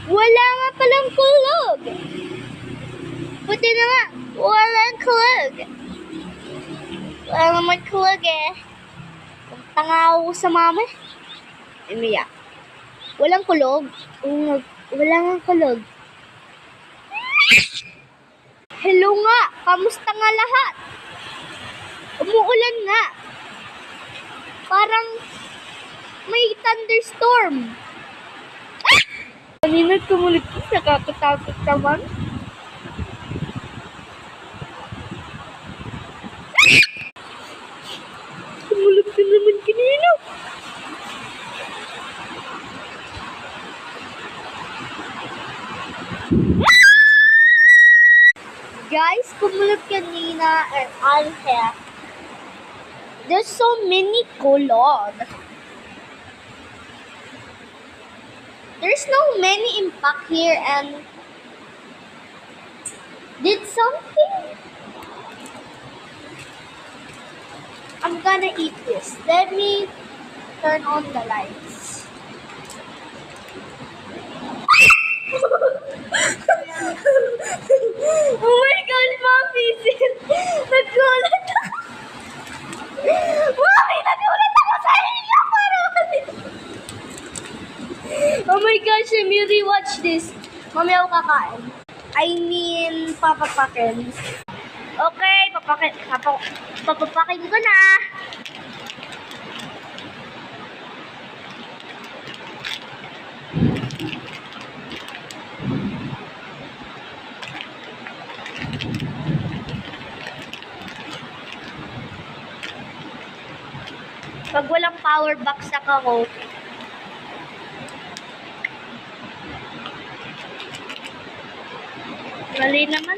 Wala nga palang kulog. Buti na nga, walang kulog. Wala naman kulog eh. Tanga ako sa mama. Emiya. Walang kulog. Wala nga kulog. Hello nga, kamusta nga lahat? Umuulan nga. Parang may thunderstorm. Ah! Kanina tumulit ko, nakakatakot naman. Tumulit ka naman kanina. Guys, kumulog kanina and on here. There's so many kulog. There's no many impact here and did something? I'm gonna eat this. Let me turn on the lights. Oh my gosh, Mommy! Nagulat ako! Mommy, nagulat ako sa inyo! Oh my gosh, let me rewatch this. Mami, ako kakain. I mean, papapakin. Okay, papapakin ko na. Pag walang power box sa Coke, mali naman.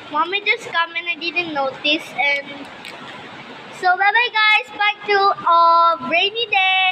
Mommy just come and I didn't notice, and so bye bye guys, back to rainy day.